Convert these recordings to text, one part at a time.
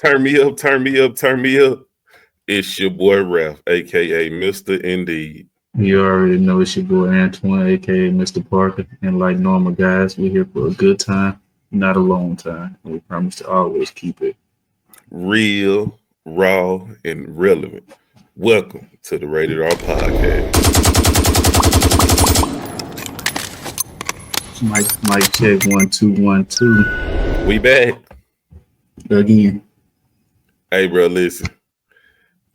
Turn me up, turn me up, turn me up. It's your boy Ralph, aka Mr. Indeed. You already know it's your boy Antoine, aka Mr. Parker. And like normal guys, we're here for a good time, not a long time. And we promise to always keep it real, raw, and relevant. Welcome to the Rated R Podcast. Mic check 1 2 1 2. We back Again. Hey bro, listen.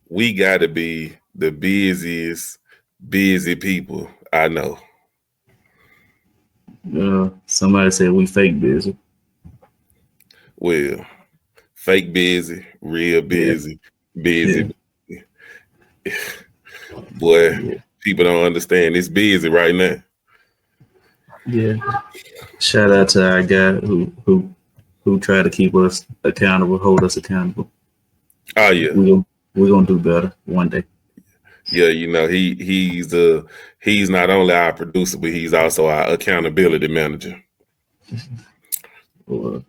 We gotta be the busiest busy people I know. Somebody said we fake busy. Well, fake busy, real busy, busy. Yeah. Boy, people don't understand. It's busy right now. Yeah. Shout out to our guy who try to keep us accountable, hold us accountable. Oh yeah. We're gonna do better one day. Yeah, you know, he's not only our producer, but he's also our accountability manager. Yep. But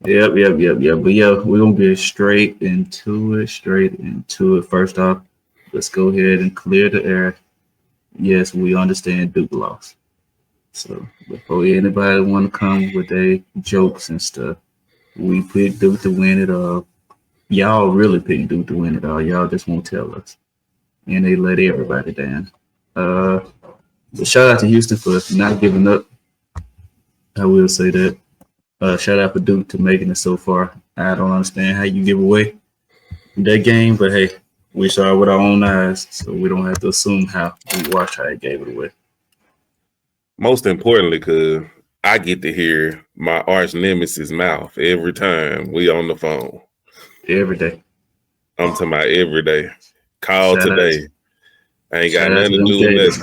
yeah, we're gonna get straight into it. First off, let's go ahead and clear the air. Yes, we understand Duke lost. So before anybody want to come with their jokes and stuff, we picked Duke to win it all. Y'all really picked Duke to win it all. Y'all just won't tell us. And they let everybody down. But shout out to Houston for not giving up. I will say that. Shout out for Duke to making it so far. I don't understand how you give away that game, but hey, we saw it with our own eyes, so we don't have to assume how we watched how they gave it away. Most importantly, because I get to hear my arch nemesis mouth every time we on the phone. Every day. I'm talking about every day. Call today. I ain't got nothing to do with this.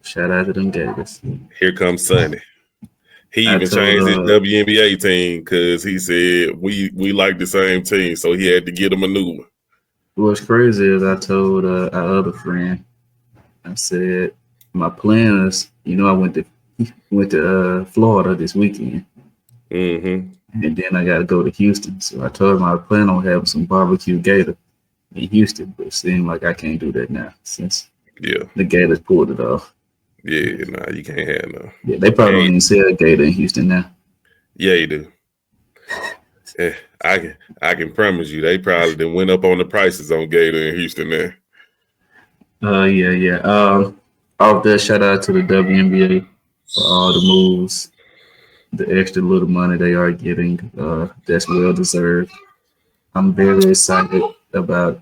Shout out to them Gators. Here comes Sonny. He even changed his WNBA team because he said we like the same team, so he had to get him a new one. What's crazy is I told our other friend, I said my plans. You know, I went to Florida this weekend, and then I got to go to Houston. So I told him I plan on having some barbecue gator in Houston, but it seemed like I can't do that now since the Gators pulled it off. Yeah, nah, you can't have no. Yeah, they probably don't even sell gator in Houston now. Yeah, you do. Yeah, I can promise you, they probably done went up on the prices on gator in Houston now. Yeah. Off that, shout out to the WNBA for all the moves, the extra little money they are getting. That's well deserved. I'm very excited about.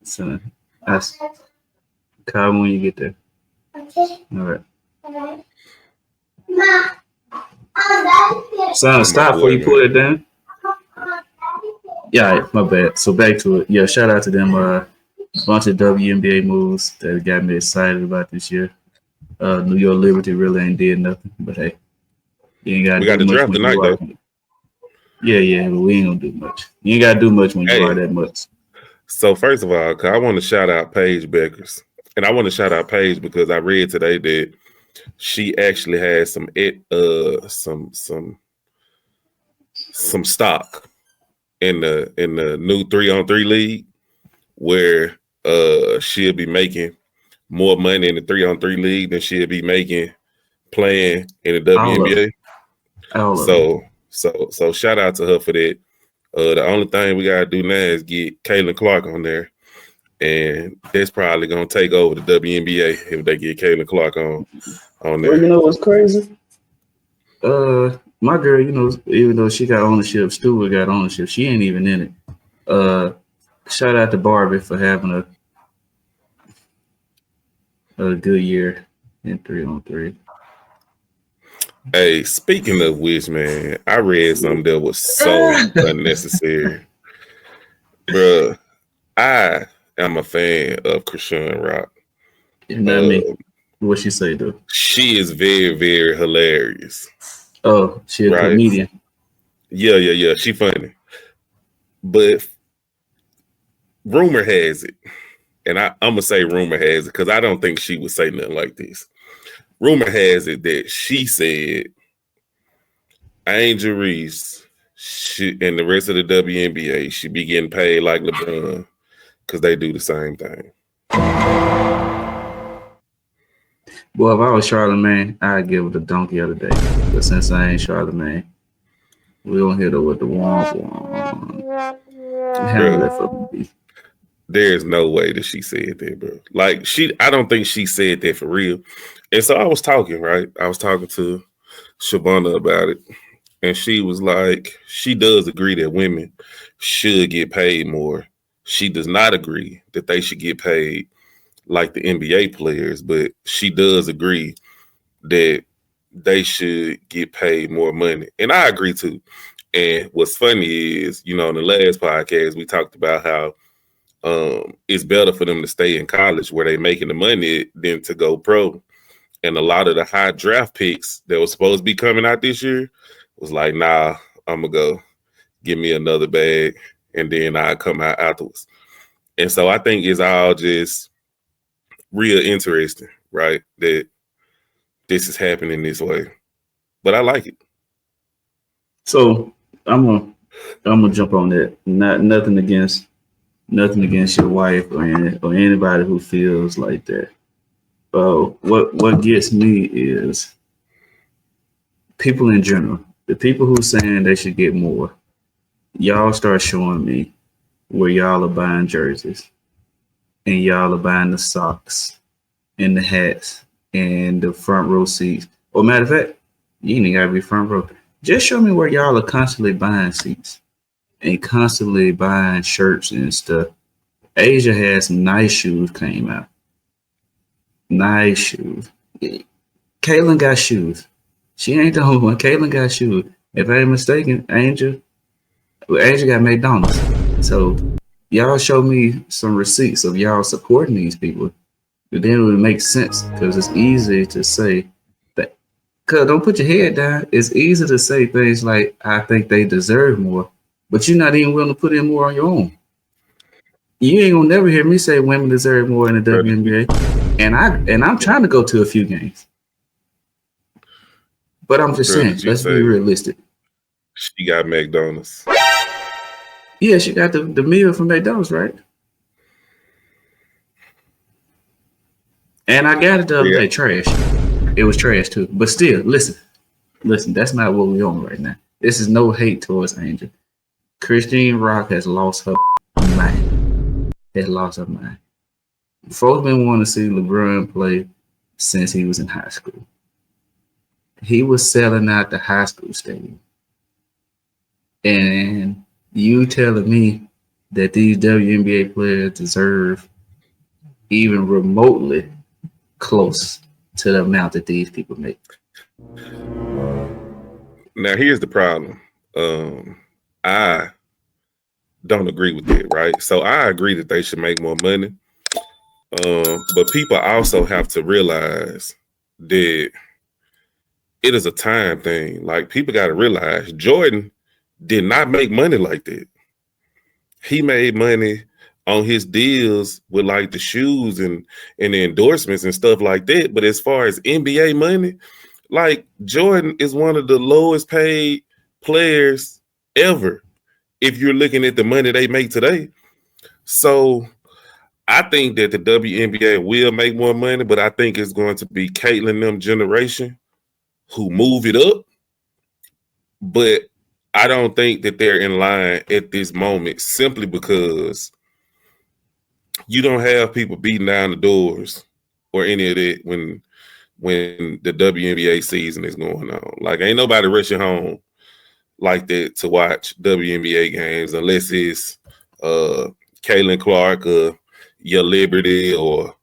So, call when you get there. Okay. All right. Son, stop before you put it down. Yeah, my bad. So back to it. Yeah, shout out to them. Bunch of WNBA moves that got me excited about this year. New York Liberty really ain't did nothing, but hey, you ain't got to do much. We got the draft tonight, though. Yeah, but we ain't gonna do much. You ain't got to do much when you are that much. So first of all, I want to shout out Paige Beckers, and I want to shout out Paige because I read today that she actually has some stock in the new 3-on-3 league where she'll be making more money in the 3-on-3 league than she'll be making playing in the WNBA. So shout out to her for that. The only thing we gotta do now is get Caitlin Clark on there, and that's probably gonna take over the WNBA if they get Caitlin Clark on there. Well, you know what's crazy? My girl, you know, even though she got ownership, Stewart got ownership, she ain't even in it. Shout out to Barbie for having a good year in 3-on-3. Hey, speaking of which, man, I read something that was so unnecessary. Bruh, I am a fan of Krishan Rock. Not me. What she say, though? She is very, very hilarious. Oh, she a comedian. Yeah. She funny. But rumor has it, and I'm going to say rumor has it because I don't think she would say nothing like this. Rumor has it that she said Angel Reese and the rest of the WNBA should be getting paid like LeBron because they do the same thing. Well, if I was Charlamagne, I'd give it a donkey of the day. But since I ain't Charlamagne, we gonna hit her with the womp. Handle that for me. There's no way that she said that, bro. Like I don't think she said that for real. And so I was talking to Shavonna about it. And she was like, she does agree that women should get paid more. She does not agree that they should get paid like the NBA players, but she does agree that they should get paid more money. And I agree too. And what's funny is, in the last podcast, we talked about how it's better for them to stay in college where they're making the money than to go pro. And a lot of the high draft picks that was supposed to be coming out this year was like, nah, I'm going to go give me another bag and then I'll come out afterwards. And so I think it's all just real interesting, right? That this is happening this way. But I like it. So I'm gonna jump on that. Nothing against your wife or anybody who feels like that. What gets me is people in general. The people who saying they should get more. Y'all start showing me where y'all are buying jerseys and y'all are buying the socks and the hats and the front row seats. Or matter of fact, you ain't gotta be front row. Just show me where y'all are constantly buying seats and constantly buying shirts and stuff. Asia has some nice shoes came out. Nice shoes. Caitlin got shoes. She ain't the only one. Caitlin got shoes. If I ain't mistaken, Angel got McDonald's. So y'all show me some receipts of y'all supporting these people. But then it would make sense because it's easy to say that. Cause don't put your head down. It's easy to say things like, I think they deserve more, but you're not even willing to put in more on your own. You ain't gonna never hear me say women deserve more in the WNBA. And I'm trying to go to a few games. But I'm just saying, let's be realistic. She got McDonald's. Yeah, she got the meal from McDonald's, right? And I got it the other day, trash. It was trash too. But still, listen, that's not what we're on right now. This is no hate towards Angel. Christine Rock has lost her mind. Folks been wanting to see LeBron play since he was in high school. He was selling out the high school stadium. And you telling me that these WNBA players deserve even remotely close to the amount that these people make? Now, here's the problem. I don't agree with that, right? So I agree that they should make more money. But people also have to realize that it is a time thing. Like, people got to realize Jordan did not make money like that. He made money on his deals with like the shoes and the endorsements and stuff like that. But as far as NBA money, like, Jordan is one of the lowest paid players ever if you're looking at the money they make today. So I think that the WNBA will make more money, but I think it's going to be Caitlin them generation who move it up. But I don't think that they're in line at this moment simply because you don't have people beating down the doors or any of that when the WNBA season is going on. Like, ain't nobody rushing home like that to watch WNBA games unless it's Caitlin Clark or Your Liberty or,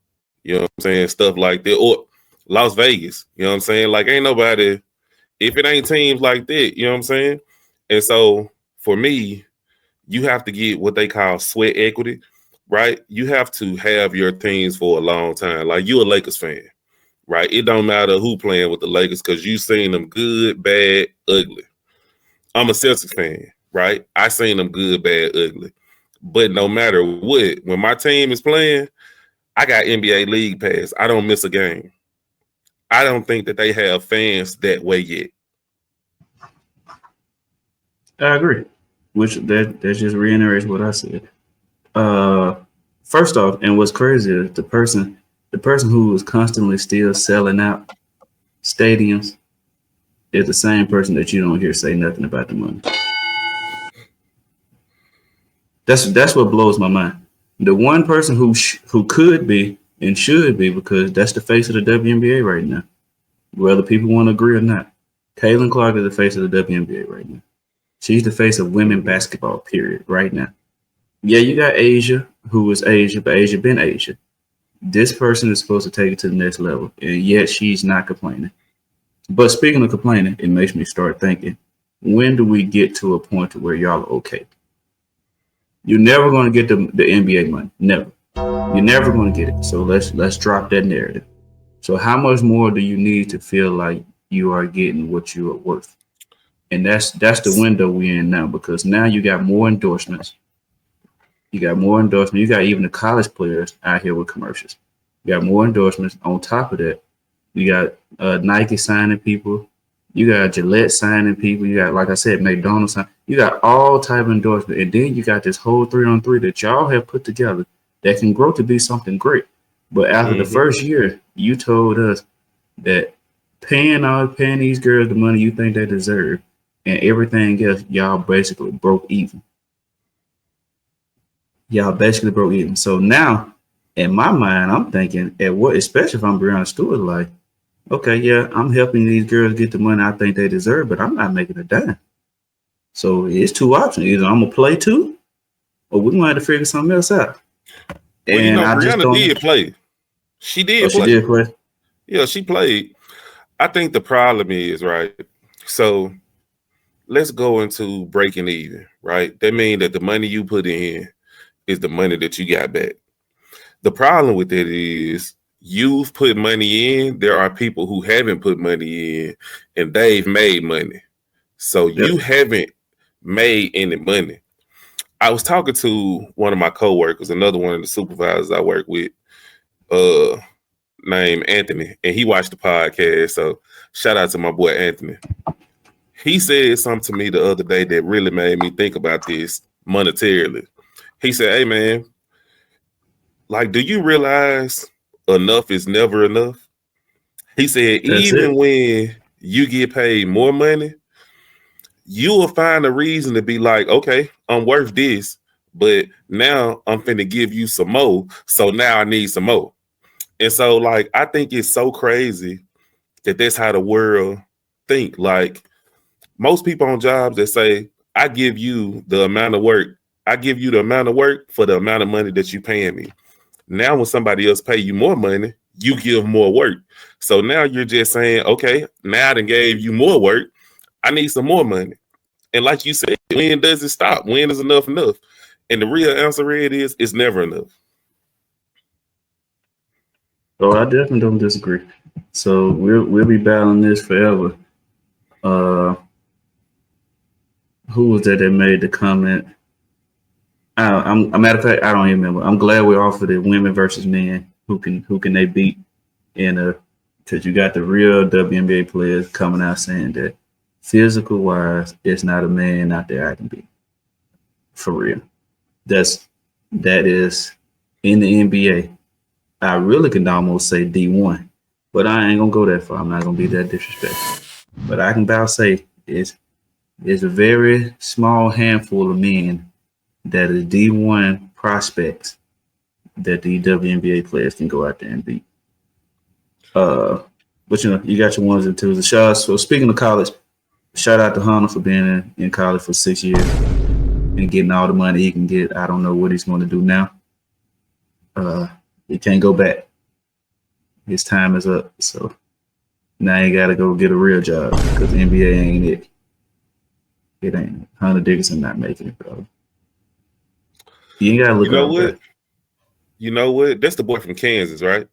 you know what I'm saying, stuff like that, or Las Vegas, you know what I'm saying? Like, ain't nobody, if it ain't teams like that, you know what I'm saying? And so for me, you have to get what they call sweat equity, right? You have to have your teams for a long time. Like, you a Lakers fan, right? It don't matter who playing with the Lakers because you seen them good, bad, ugly. I'm a Celtics fan, right? I seen them good, bad, ugly. But no matter what, when my team is playing, I got NBA League Pass. I don't miss a game. I don't think that they have fans that way yet. I agree. Which that just reiterates what I said. Uh, First off, and what's crazy is the person who is constantly still selling out stadiums is the same person that you don't hear say nothing about the money. That's what blows my mind. The one person who could be and should be, because that's the face of the WNBA right now, whether people want to agree or not. Caitlin Clark is the face of the WNBA right now. She's the face of women basketball, period, right now. Yeah, you got Asia, who is Asia, but Asia been Asia. This person is supposed to take it to the next level, and yet she's not complaining. But speaking of complaining, it makes me start thinking, when do we get to a point to where y'all are okay? You're never going to get the NBA money. Never. You're never going to get it. So let's drop that narrative. So how much more do you need to feel like you are getting what you are worth? And that's the window we're in now, because now you got more endorsements. You got more endorsements. You got even the college players out here with commercials. You got more endorsements. On top of that, you got Nike signing people. You got Gillette signing people. You got, like I said, McDonald's signing. You got all type of endorsement. And then you got this whole 3-on-3 that y'all have put together that can grow to be something great. But after the first year, you told us that paying these girls the money you think they deserve and everything else, y'all basically broke even. So now, in my mind, I'm thinking, especially if I'm Brianna Stewart, like, okay, yeah, I'm helping these girls get the money I think they deserve, but I'm not making a dime. So it's two options. Either I'm going to play too, or we're going to have to figure something else out. Well, and I Brianna just don't... did play. She did play. She did play? Yeah, she played. I think the problem is, right, so let's go into breaking even, right? That means that the money you put in is the money that you got back. The problem with it is you've put money in. There are people who haven't put money in and they've made money. So you haven't made any money. I was talking to one of my coworkers, another one of the supervisors I work with, named Anthony, and he watched the podcast. So shout out to my boy Anthony. He said something to me the other day that really made me think about this monetarily. He said, "Hey man, like, do you realize enough is never enough?" He said, even when you get paid more money, you will find a reason to be like, okay, I'm worth this, but now I'm finna give you some more. So now I need some more. And so, like, I think it's so crazy that that's how the world think. Like, most people on jobs that say, I give you the amount of work. I give you the amount of work for the amount of money that you paying me. Now, when somebody else pay you more money, you give more work. So now you're just saying, okay, now I done gave you more work. I need some more money. And like you said, when does it stop? When is enough enough? And the real answer is, it's never enough. Oh, I definitely don't disagree. So we'll be battling this forever. Who was that made the comment? A matter of fact, I don't even remember. I'm glad we're off of the women versus men. Who can they beat? And because you got the real WNBA players coming out saying that physical wise, it's not a man out there I can beat. For real. That is in the NBA. I really can almost say D1, but I ain't gonna go that far. I'm not gonna be that disrespectful. But I can about say it's a very small handful of men that is D1 prospects that the WNBA players can go out there and beat. But you got your ones and twos. The shots. So speaking of college, shout out to Hunter for being in college for 6 years and getting all the money he can get. I don't know what he's going to do now. He can't go back. His time is up. So now he got to go get a real job because the NBA ain't it. It ain't. Hunter Dickinson not making it, bro. You ain't got to look out that. You know what? That's the boy from Kansas, right?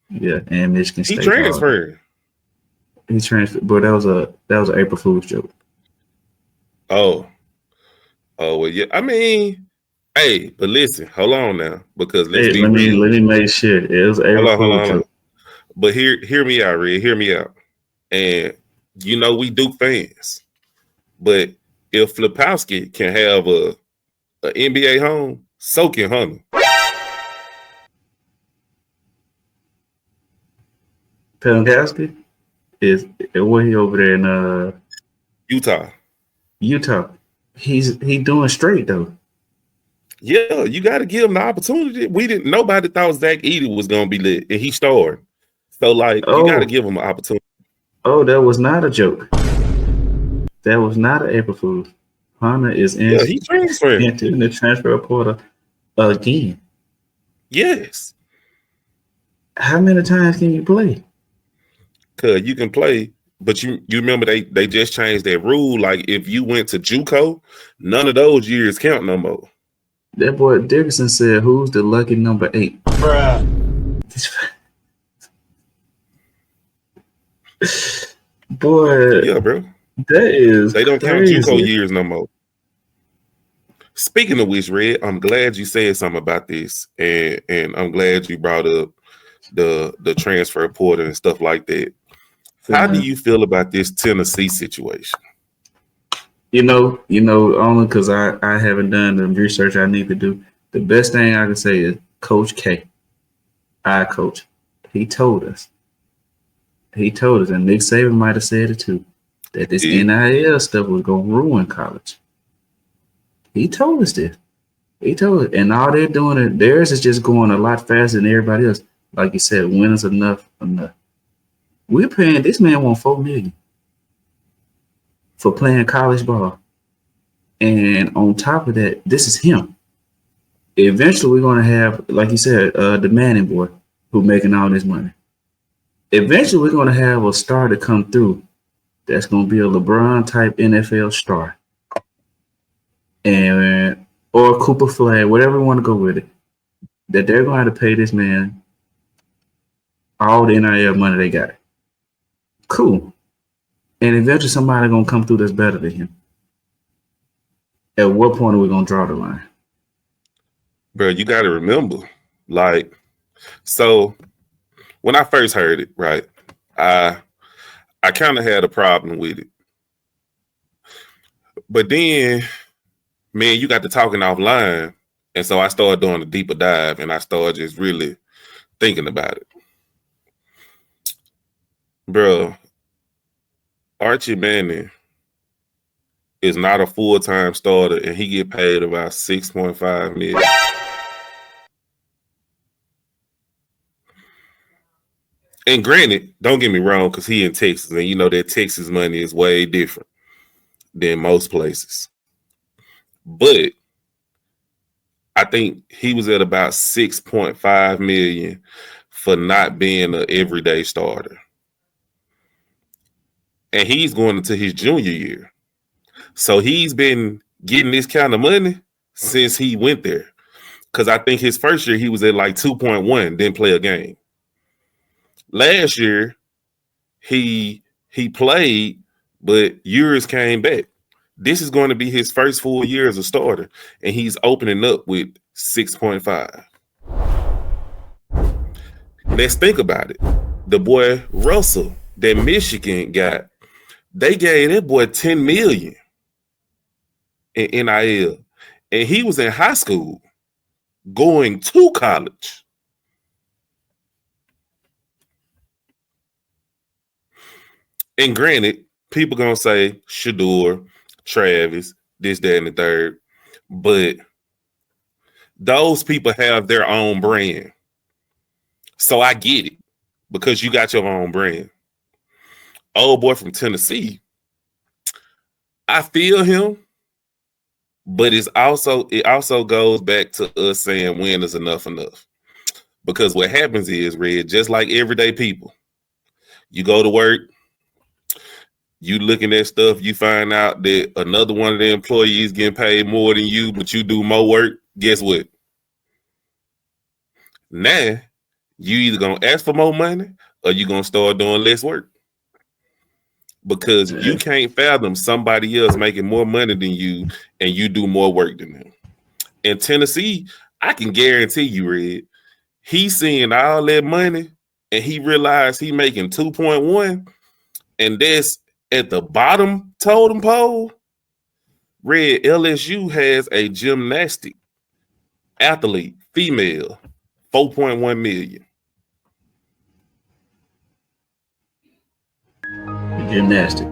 Yeah, and Michigan State. He transferred. He transferred, but that was an April Fool's joke. Oh, well, yeah. I mean, hey, but listen, hold on now, because let me make sure it was April Fool's joke. But hear me out, Red. Hear me out. And we do fans, but if Flipowski can have a NBA home, so can Hunter. Pelkowski is where he over there in Utah. Utah. He doing straight though. Yeah, you got to give him the opportunity. Nobody thought Zach Edey was gonna be lit, and he starred. So like, you got to give him an opportunity. Oh, that was not a joke. That was not an April Fool. Hunter is he transferred into the transfer portal again. Yes. How many times can you play? Cause you can play, but you remember they just changed that rule. Like if you went to JUCO, none of those years count no more. That boy Dickerson said, "Who's the lucky number 8?" Bruh. Boy, Yeah, bro. That is they don't crazy. count JUCO years no more. Speaking of which, Red, I'm glad you said something about this, and I'm glad you brought up the transfer portal and stuff like that. How do you feel about this Tennessee situation? You know, only because I haven't done the research I need to do. The best thing I can say is Coach K, our coach. He told us, and Nick Saban might have said it too, that this NIL stuff was going to ruin college. He told us this. He told us, and all they're doing, theirs is just going a lot faster than everybody else. Like you said, when is enough? We're paying this man $4 million for playing college ball, and on top of that, this is him. Eventually, we're going to have, like you said, the Manning boy who making all this money. Eventually, we're going to have a star to come through that's going to be a LeBron type NFL star, and or Cooper Flag, whatever you want to go with it. That they're going to have to pay this man all the NIL money they got. Cool. And eventually somebody gonna come through that's better than him. At what point are we gonna draw the line? Bro, you gotta remember, like, so when I first heard it, right, I kind of had a problem with it. But then, man, you got to talking offline, and so I started doing a deeper dive, and I started just really thinking about it. Bro, Archie Manning is not a full-time starter, and he get paid about $6.5 million. And granted, don't get me wrong, because he in Texas, and you know that Texas money is way different than most places. But I think he was at about $6.5 million for not being an everyday starter. And he's going into his junior year. So he's been getting this kind of money since he went there. Because I think his first year he was at like 2.1, didn't play a game. Last year, he played, but Urias came back. This is going to be his first full year as a starter, and he's opening up with 6.5. Let's think about it. The boy Russell that Michigan got, they gave that boy $10 million in NIL, and he was in high school going to college. And granted, people gonna say Shador, Travis, this, that, and the third, but those people have their own brand. So I get it, because you got your own brand. Old boy from Tennessee, I feel him, but it also goes back to us saying when is enough. Because what happens is, Red, just like everyday people, you go to work, you looking at stuff, you find out that another one of the employees getting paid more than you, but you do more work. Guess what? Now, you either going to ask for more money or you going to start doing less work. Because you can't fathom somebody else making more money than you and you do more work than them. In Tennessee, I can guarantee you, Red, he's seeing all that money and he realized he making 2.1, and that's at the bottom totem pole. Red, LSU has a gymnastic athlete, female, 4.1 million. Gymnastic.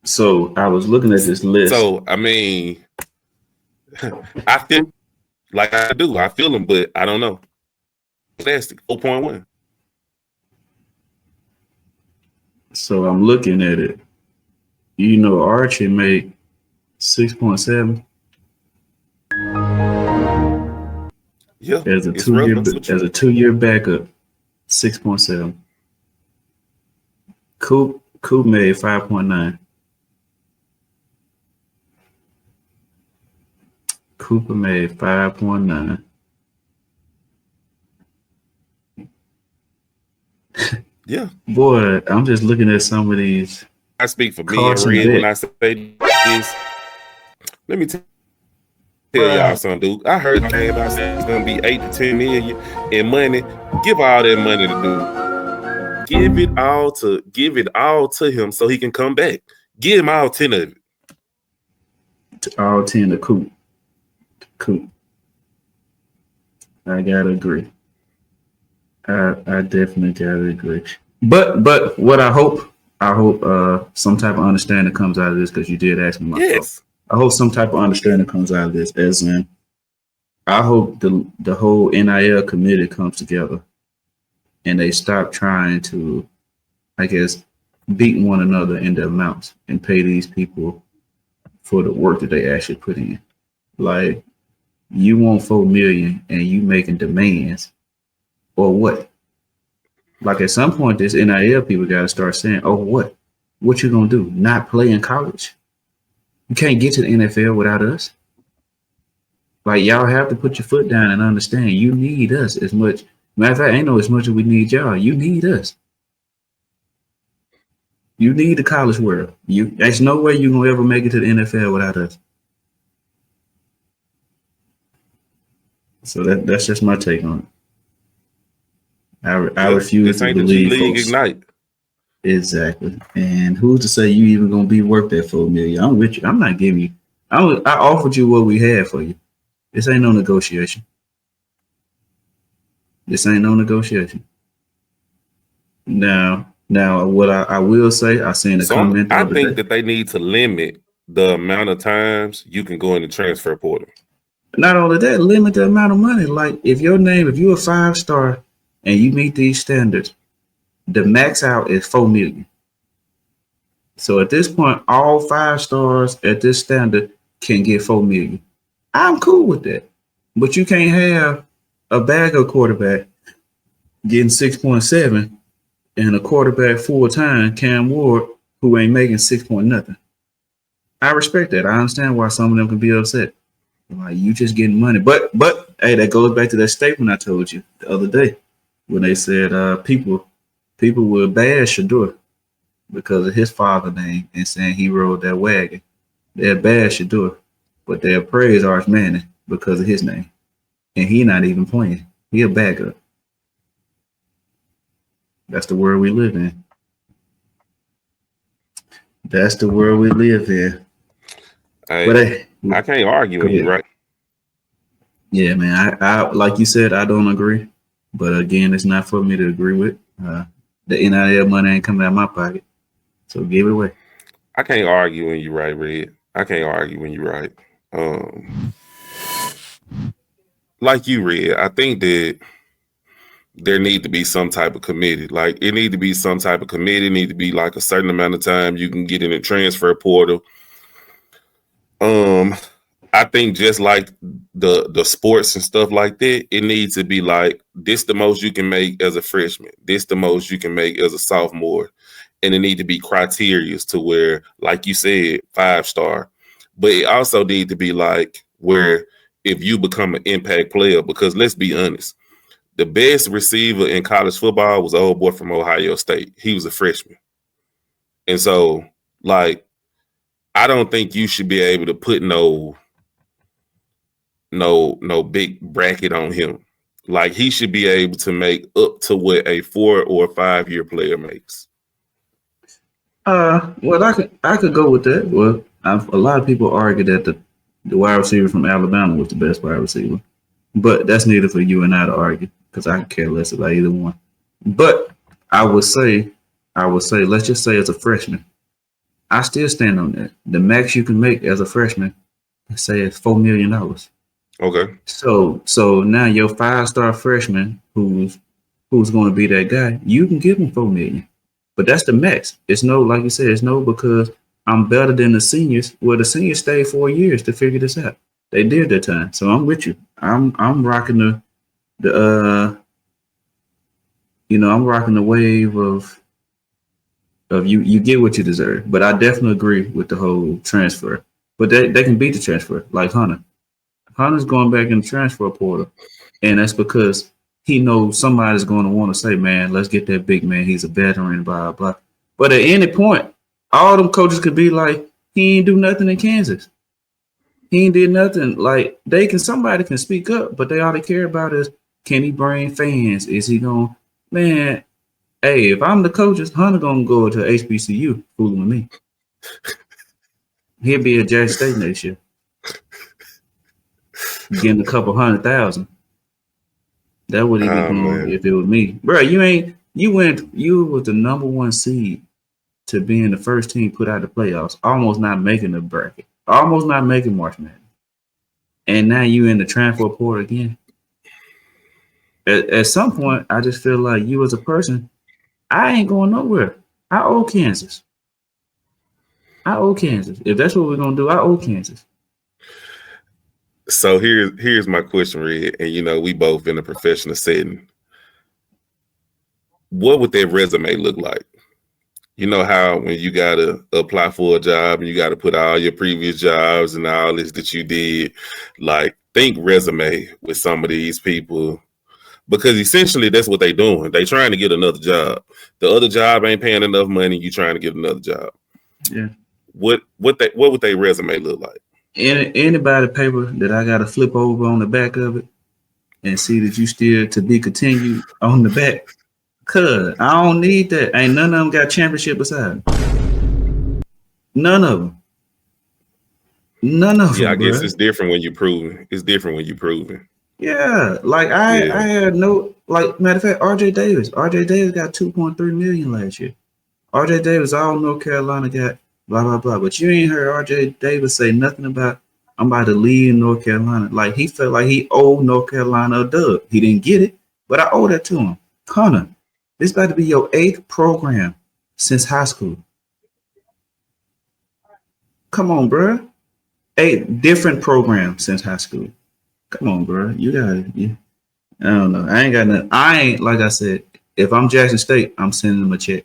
So I was looking at this list. So I mean, I feel like I do. I feel them, but I don't know. Gymnastic, 4.1. So I'm looking at it. You know, Archie made 6.7. Yeah, as a 2-year backup, 6.7. Coop made 5.9. Cooper made 5.9. Yeah. Boy, I'm just looking at some of these. I speak for me and Red when I say this. Let me tell y'all something, dude. I heard the about saying it's gonna be 8 to 10 million in money. Give all that money to dude. Give it all to him so he can come back. Give him all 10 of it. All 10 to Coop. I gotta agree. I definitely gotta agree. But what I hope some type of understanding comes out of this, because you did ask me myself. I hope some type of understanding comes out of this, as in I hope the whole NIL committee comes together and they stop trying to, I guess, beat one another in the amounts and pay these people for the work that they actually put in. Like, you want $4 million and you making demands, or what? Like, at some point, this NIL people got to start saying, "Oh, what you gonna do? Not play in college? You can't get to the NFL without us." Like, y'all have to put your foot down and understand you need us as much. Matter of fact, ain't no as much as we need y'all. You need us. You need the college world. There's no way you're gonna ever make it to the NFL without us. So that's just my take on it. I refuse to believe folks. Ignite. Exactly. And who's to say you even gonna be worth that $4 million? I'm with you. I'm not giving you. I offered you what we had for you. This ain't no negotiation. Now, what I will say, I seen a comment. I think that they need to limit the amount of times you can go in the transfer portal. Not only that, limit the amount of money. Like, if you're a 5-star and you meet these standards, the max out is $4 million. So at this point, all 5 stars at this standard can get $4 million. I'm cool with that. But you can't have a backup quarterback getting 6.7 and a quarterback full-time, Cam Ward, who ain't making 6 point nothing. I respect that. I understand why some of them can be upset. Like, you just getting money. But hey, that goes back to that statement I told you the other day when they said people will bash Shador because of his father name and saying he rode that wagon. They'll bash Shador, but they'll praise Arch Manning because of his name. And he not even playing. He a backup. That's the world we live in. That's the world we live in. Hey, I can't argue with you, right? Yeah, man. I like you said, I don't agree. But again, it's not for me to agree with. The NIL money ain't coming out of my pocket. So give it away. I can't argue when you're right, Red. I can't argue when you're right. Like you, Red, I think that there need to be some type of committee. Like, it need to be some type of committee. It need to be like a certain amount of time you can get in the transfer portal. I think just like the sports and stuff like that, it needs to be like, this the most you can make as a freshman. This the most you can make as a sophomore. And it need to be criteria to where, like you said, 5-star. But it also need to be like where if you become an impact player, because let's be honest, the best receiver in college football was an old boy from Ohio State. He was a freshman. And so, like, I don't think you should be able to put no big bracket on him. Like, he should be able to make up to what a 4 or 5 year player makes. Well, I could go with that. Well, a lot of people argue that the wide receiver from Alabama was the best wide receiver, but that's neither for you and I to argue because I care less about either one. But I would say, let's just say as a freshman, I still stand on that. The max you can make as a freshman, let's say, is $4 million. Okay. So now your 5-star freshman who's going to be that guy, you can give him $4 million, but that's the max. It's no, like you said, it's no because I'm better than the seniors. Well, the seniors stayed 4 years to figure this out. They did their time, so I'm with you. I'm rocking the I'm rocking the wave of you get what you deserve. But I definitely agree with the whole transfer. But they can beat the transfer like Hunter. Hunter's going back in the transfer portal, and that's because he knows somebody's going to want to say, man, let's get that big man. He's a veteran, blah, blah. But at any point, all them coaches could be like, he ain't do nothing in Kansas. He ain't did nothing. Like, somebody can speak up, but all they care about is, can he bring fans? Is he going, man, hey, if I'm the coaches, Hunter going to go to HBCU fooling with me. He'll be at Jackson State next year. Getting a couple 100,000. That would he be doing if it was me, bro. You was the number 1 seed to being the first team put out the playoffs, almost not making the bracket, almost not making March Madness, and now you in the transfer portal again. At some point, I just feel like you as a person, I ain't going nowhere. I owe Kansas. If that's what we're gonna do, I owe Kansas. So here's my question, Red, and we both in a professional setting. What would that resume look like? You know how when you gotta apply for a job and you gotta put all your previous jobs and all this that you did, like think resume with some of these people, because essentially that's what they doing. They trying to get another job. The other job ain't paying enough money. You trying to get another job. Yeah. What would their resume look like? Anybody paper that I got to flip over on the back of it and see that you still to be continued on the back. Cause I don't need that. Ain't none of them got championship beside them. None of them. Yeah, I guess it's different when you're proving. Yeah, like I had no, like, matter of fact, RJ Davis got 2.3 million last year. RJ Davis, all North Carolina got blah blah blah, but you ain't heard RJ Davis say nothing about I'm about to leave North Carolina. Like, he felt like he owed North Carolina a dub. He didn't get it, but I owe that to him. Connor, this about to be your 8th program since high school. Come on, bro. 8 different programs since high school. Come on, bro. You got it. Yeah. I don't know. I ain't got nothing. I ain't, like I said, if I'm Jackson State, I'm sending them a check.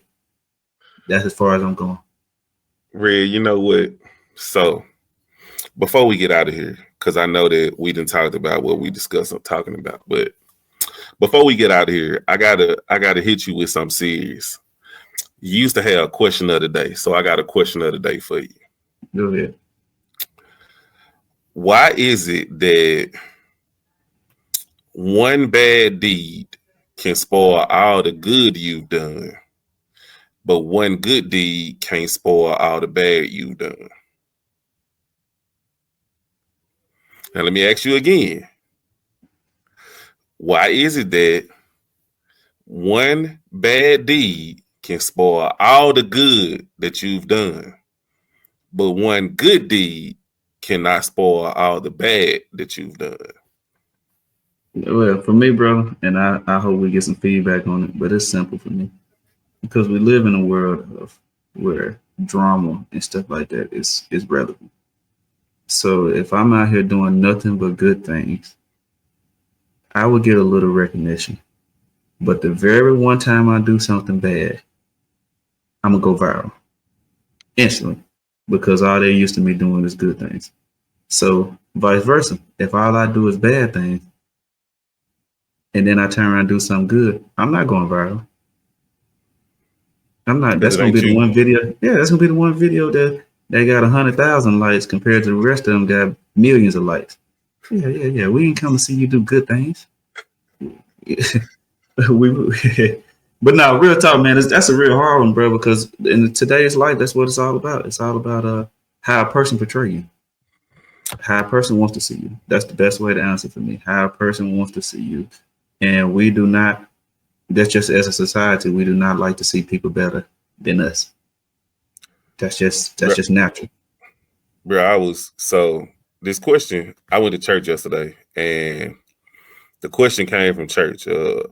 That's as far as I'm going. Red, you know what? So before we get out of here, because I know that we didn't talk about what we discussed on talking about, but before we get out of here, I gotta hit you with something serious. You used to have a question of the day, so I got a question of the day for you. Go ahead. Why is it that one bad deed can spoil all the good you've done, but one good deed can't spoil all the bad you've done? Now, let me ask you again. Why is it that one bad deed can spoil all the good that you've done, but one good deed cannot spoil all the bad that you've done? Well, for me, bro, and I hope we get some feedback on it, but it's simple for me. Because we live in a world of where drama and stuff like that is relevant. So if I'm out here doing nothing but good things, I would get a little recognition. But the very one time I do something bad, I'm going to go viral instantly, because all they're used to me doing is good things. So vice versa. If all I do is bad things, and then I turn around and do something good, I'm not going viral. I'm not. That's going to be the one video. Yeah, that's going to be the one video that they got 100,000 likes compared to the rest of them got millions of likes. Yeah. We ain't come to see you do good things. But now, real talk, man, that's a real hard one, bro. Because in today's life, that's what it's all about. It's all about how a person portray you, how a person wants to see you. That's the best way to answer for me. How a person wants to see you, and we do not. That's just as a society, we do not like to see people better than us. That's just natural. Bro, this question. I went to church yesterday, and the question came from church.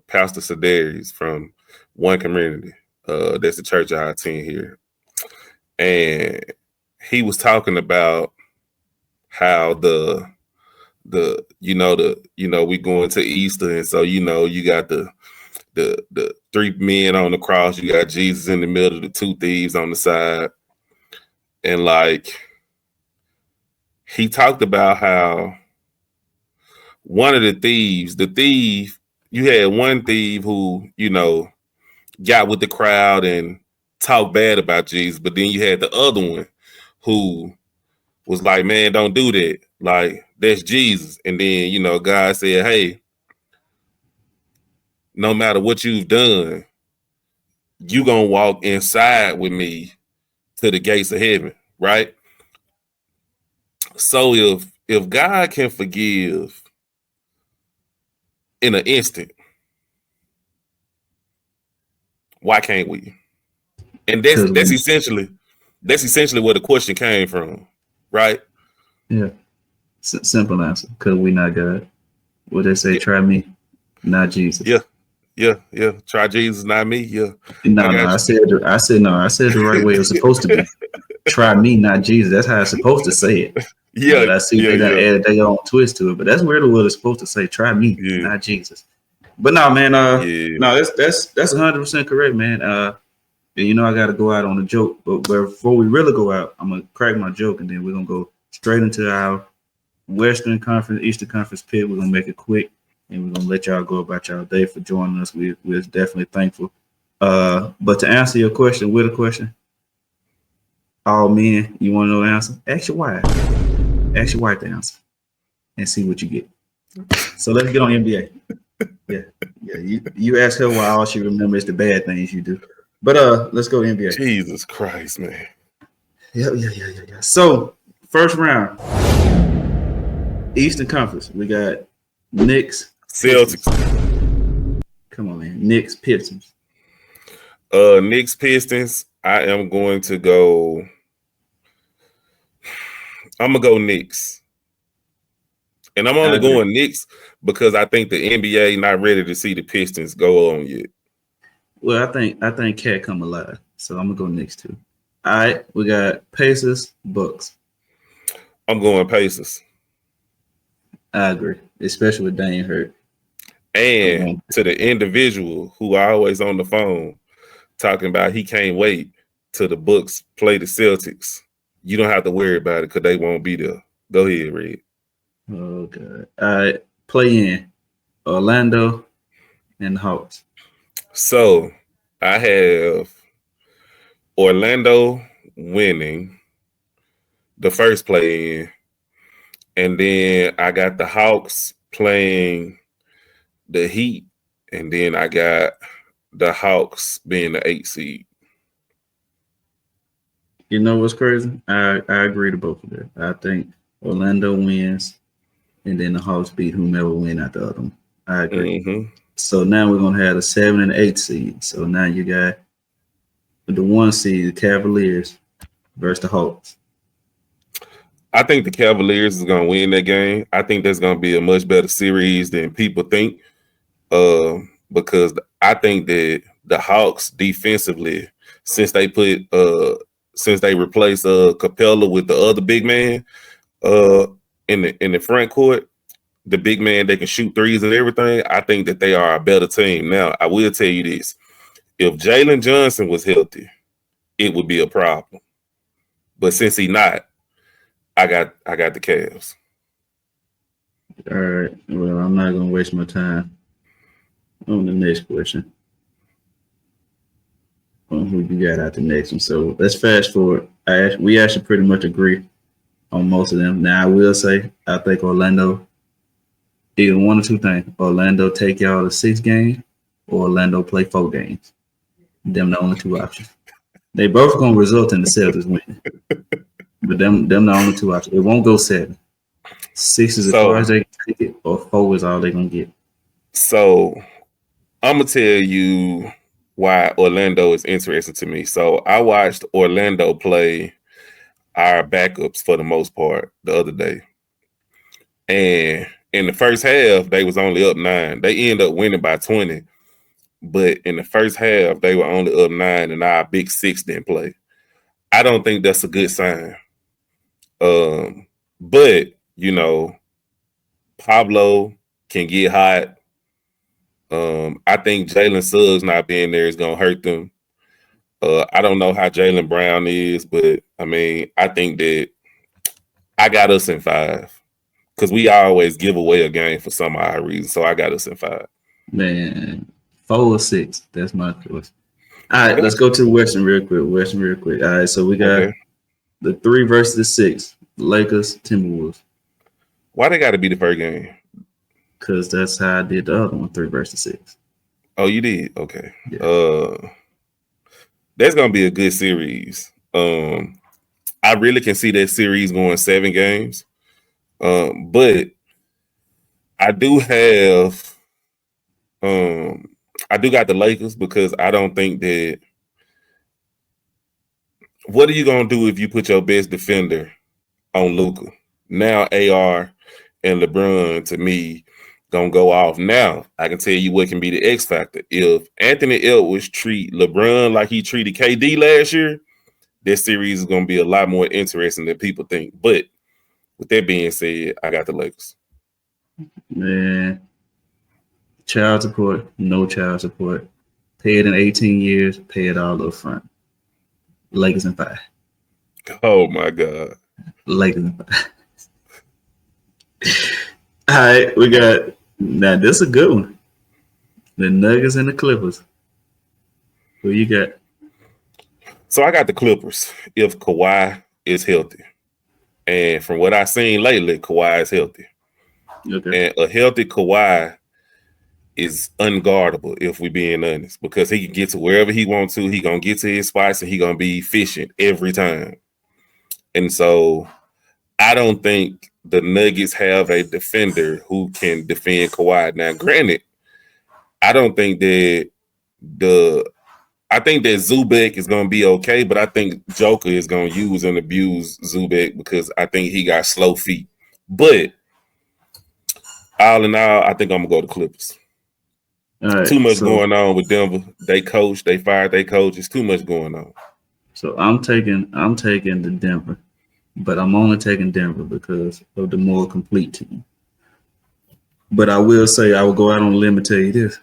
Pastor Sedaris from One Community. That's the church I attend here, and he was talking about how we going to Easter, and so you got the three men on the cross, you got Jesus in the middle, of the two thieves on the side, and like he talked about how one of the thief, you had one thief who got with the crowd and talked bad about Jesus, but then you had the other one who was like, man, don't do that. Like, that's Jesus. And then, God said, hey, no matter what you've done, you gonna walk inside with me to the gates of heaven, right? So if God can forgive in an instant, why can't we? And that's essentially where the question came from, right? Yeah. Simple answer. Because we not God. What they say, try me, not Jesus. Yeah. Try Jesus, not me. Yeah. I said the right way it was supposed to be. Try me, not Jesus. That's how it's supposed to say it. Yeah. But I see they done added their own twist to it. But that's where the word is supposed to say, try me, not Jesus. But no, man, no, that's 100% correct, man. And I gotta go out on a joke. But before we really go out, I'm gonna crack my joke and then we're gonna go straight into our Western Conference, Eastern Conference pit. We're gonna make it quick. And we're gonna let y'all go about y'all day for joining us. We're definitely thankful. But to answer your question with a question, all men, you want to know the answer? Ask your wife. Ask your wife the answer, and see what you get. So let's get on NBA. Yeah. You ask her why all she remembers the bad things you do. But let's go to NBA. Jesus Christ, man. Yeah. So first round, Eastern Conference. We got Knicks. Celtics. Come on, man. Knicks, Pistons. Knicks, Pistons. I am going to go. I'm gonna go Knicks, and I'm only going Knicks because I think the NBA not ready to see the Pistons go on yet. Well, I think Cat come alive, so I'm gonna go Knicks too. All right, we got Pacers, Bucks. I'm going Pacers. I agree, especially with Dame hurt. And to the individual who always on the phone talking about he can't wait till the Bucks play the Celtics, you don't have to worry about it because they won't be there. Go ahead, Red. Oh, God. All right, play in Orlando and the Hawks. So I have Orlando winning the first play in, and then I got the Hawks playing the Heat, and then I got the Hawks being the 8th seed. You know what's crazy? I agree to both of that. I think Orlando wins, and then the Hawks beat whomever win at the other one. I agree. Mm-hmm. So now we're gonna have the 7 and 8 seed. So now you got the 1 seed, the Cavaliers versus the Hawks. I think the Cavaliers is gonna win that game. I think that's gonna be a much better series than people think. Because I think that the Hawks defensively, since they replaced Capella with the other big man in the front court, the big man that can shoot threes and everything, I think that they are a better team. Now, I will tell you this. If Jalen Johnson was healthy, it would be a problem. But since he's not, I got the Cavs. All right. Well, I'm not gonna waste my time on the next question. On who you got out the next one. So let's fast forward. We actually pretty much agree on most of them. Now I will say I think Orlando, either one or two things. Orlando take y'all to 6 games or Orlando play 4 games. Them the only two options. They both gonna result in the Celtics winning, but them the only two options. It won't go 7. 6 is as far So, as they can take it, or 4 is all they gonna get. so I'm gonna tell you why Orlando is interesting to me. So I watched Orlando play our backups for the most part the other day, and in the first half they was only up 9. They ended up winning by 20, but in the first half they were only up 9, and our big 6 didn't play. I don't think that's a good sign. But you know, Pablo can get hot. I think Jalen Suggs not being there is gonna hurt them. I don't know how Jaylen Brown is, but I mean, I think that I got us in 5 because we always give away a game for some odd reason. So I got us in 5. Man, 4 or 6. That's my choice. All right, Okay. let's go to the Western real quick. All right, so we got Okay. the 3 versus the 6. Lakers, Timberwolves. Why they got to be the first game? Because that's how I did the other one, 3 versus 6. Oh, you did? Okay. Yeah. That's gonna be a good series. I really can see that series going 7 games. But I do have I do got the Lakers because I don't think that. What are you gonna do if you put your best defender on Luka? Now AR and LeBron to me gonna go off. Now I can tell you what can be the X factor. If Anthony Edwards treat LeBron like he treated KD last year, this series is gonna be a lot more interesting than people think. But with that being said, I got the Lakers. Man, child support, no child support. Pay it in 18 years, pay it all up front. Lakers in 5. Oh my God. Lakers in 5. All right, we got now. This is a good one. The Nuggets and the Clippers. Who you got? So I got the Clippers if Kawhi is healthy. And from what I've seen lately, Kawhi is healthy. Okay. And a healthy Kawhi is unguardable, if we're being honest, because he can get to wherever he wants to. He gonna get to his spots and he gonna be efficient every time. And so I don't think the Nuggets have a defender who can defend Kawhi. Now, granted, I don't think that I think that Zubac is gonna be okay, but I think Joker is gonna use and abuse Zubac because I think he got slow feet. But all in all, I think I'm gonna go to Clippers. All right. Too much going on with Denver. They fired their coach. It's too much going on. So I'm taking the Denver, but I'm only taking Denver because of the more complete team. But I will say I will go out on a limb and tell you this: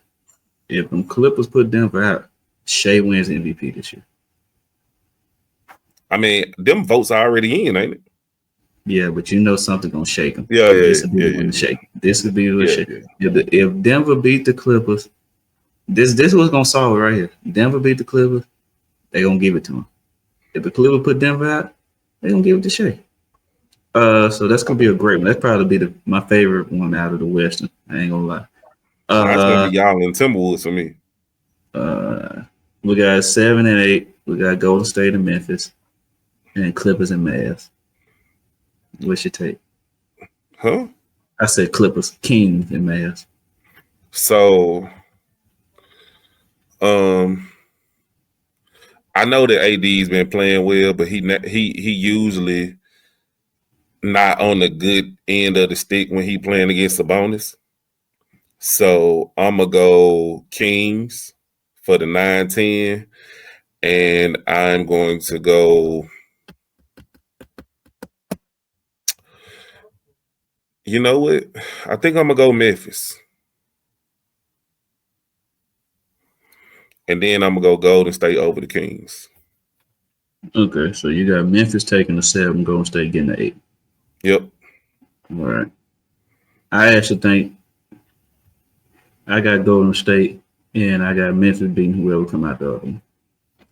if them Clippers put Denver out, Shea wins MVP this year. I mean, them votes are already in, ain't it? Yeah, but you know something gonna shake them. Yeah. This would be the one to shake. This would be the shake. If Denver beat the Clippers, this was gonna solve it right here. Denver beat the Clippers, they gonna give it to them. If the Clippers put Denver out, they gonna give it to Shea. So that's gonna be a great one. That's probably be my favorite one out of the Western. I ain't gonna lie. It's gonna be y'all and Timberwolves for me. We got 7 and 8. We got Golden State and Memphis, and Clippers and Mavs. What's your take? Huh? I said Clippers, Kings, and Mavs. So, I know that AD's been playing well, but he usually not on the good end of the stick when he playing against Sabonis. So I'm gonna go Kings for the 9-10, and I'm going to go. You know what? I think I'm gonna go Memphis. And then I'm gonna go Golden State over the Kings. Okay, so you got Memphis taking the 7, Golden State getting the 8. Yep. All right. I actually think I got Golden State and I got Memphis beating whoever come out the other one.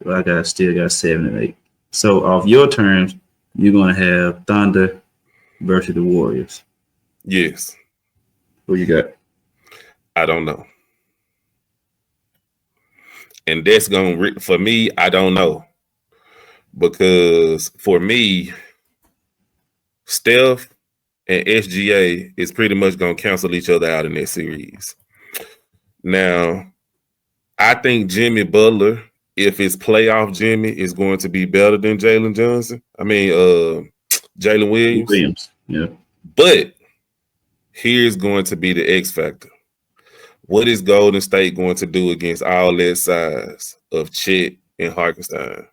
So I still got 7 and 8. So off your terms, you're gonna have Thunder versus the Warriors. Yes. Who you got? I don't know. And that's going to, for me, I don't know. Because for me, Steph and SGA is pretty much going to cancel each other out in that series. Now, I think Jimmy Butler, if it's playoff Jimmy, is going to be better than Jalen Williams. Yeah. But here's going to be the X factor. What is Golden State going to do against all that size of Chet and Hartenstein?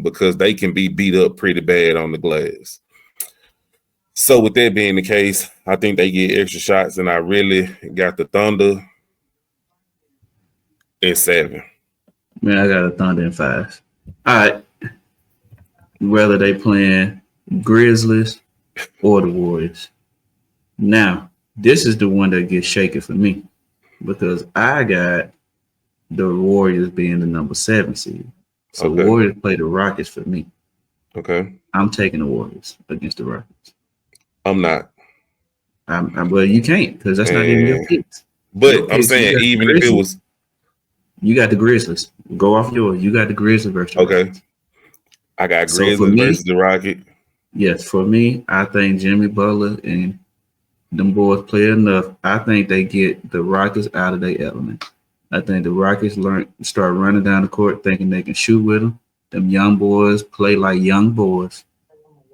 Because they can be beat up pretty bad on the glass. So with that being the case, I think they get extra shots, and I really got the Thunder in 7. Man, I got a Thunder in 5. All right. Whether they playing Grizzlies or the Warriors. Now, this is the one that gets shaky for me because I got the Warriors being the number 7 seed. So Okay. Warriors play the Rockets for me. Okay. I'm taking the Warriors against the Rockets. I'm not. Well, you can't because that's not even your picks. But Your I'm picks, saying even if it was, you got the Grizzlies. Go off yours. You got the Grizzlies versus okay. Rockets. I got So Grizzlies for me, versus the Rocket. Yes, for me, I think Jimmy Butler and them boys play enough. I think they get the Rockets out of their element. I think the Rockets start running down the court thinking they can shoot with them. Them young boys play like young boys,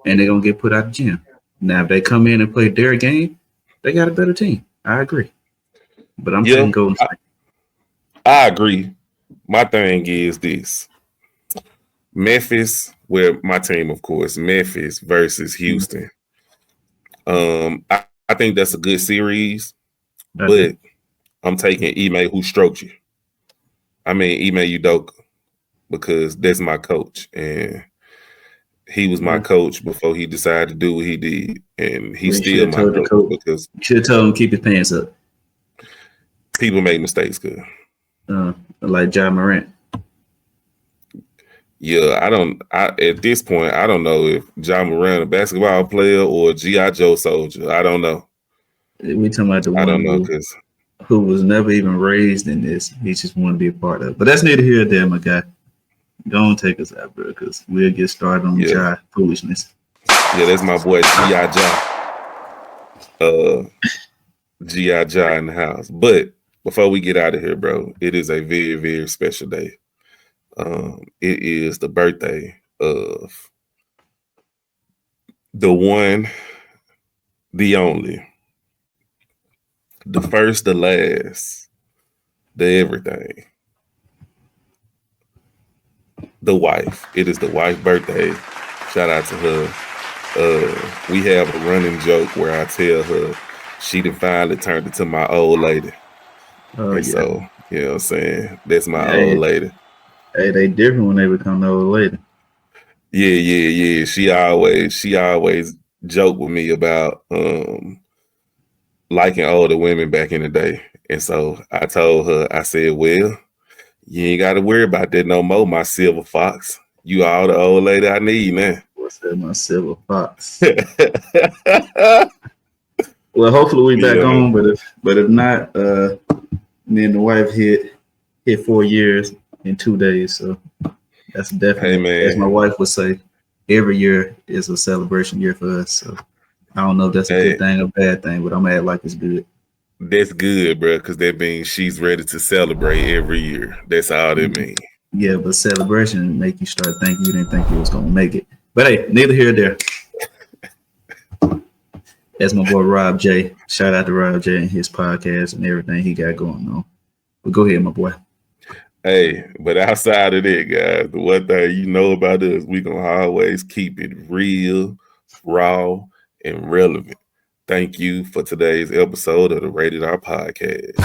and they're going to get put out the gym. Now, if they come in and play their game, they got a better team. I agree. But I'm taking Golden State. I agree. My thing is this. Memphis, my team, of course, Memphis versus Houston. I think that's a good series, but I'm taking Ime who stroked you. Ime Udoka, because that's my coach, and he was my coach before he decided to do what he did, and he's still my coach because you should have told him to keep his pants up. People make mistakes, good. Like Ja Morant. Yeah, at this point, I don't know if Ja Morant a basketball player or a G.I. Joe soldier. I don't know. We talking about the one I don't know because who was never even raised in this. He just want to be a part of it. But that's neither here nor there, my guy. Don't take us out, bro, because we'll get started on Ja foolishness. Yeah, that's my boy G.I. Ja. G.I. Ja in the house. But before we get out of here, bro, it is a very, very special day. It is the birthday of the one, the only, the first, the last, the everything, the wife. It is the wife's birthday. Shout out to her. We have a running joke where I tell her she done finally turned into my old lady. So, you know what I'm saying? That's my old lady. Hey, they different when they become the old lady. Yeah. She always joked with me about liking older women back in the day. And so I told her, I said, well, you ain't got to worry about that no more, my silver fox. You all the old lady I need, man. What's that, my silver fox? Well, hopefully we back on, but if not, me and the wife hit 4 years in 2 days. So that's definitely, as my wife would say, every year is a celebration year for us. So I don't know if that's a good thing or bad thing, but I'm gonna act like it's good. That's good, bro, because that means she's ready to celebrate every year. That's all that means. Yeah, but celebration make you start thinking you didn't think you was gonna make it. But hey, neither here nor there. That's my boy Rob J. Shout out to Rob J and his podcast and everything he got going on. But go ahead, my boy. Hey, but outside of that, guys, the one thing you know about us, we gonna always keep it real, raw, and relevant. Thank you for today's episode of the Rated R Podcast.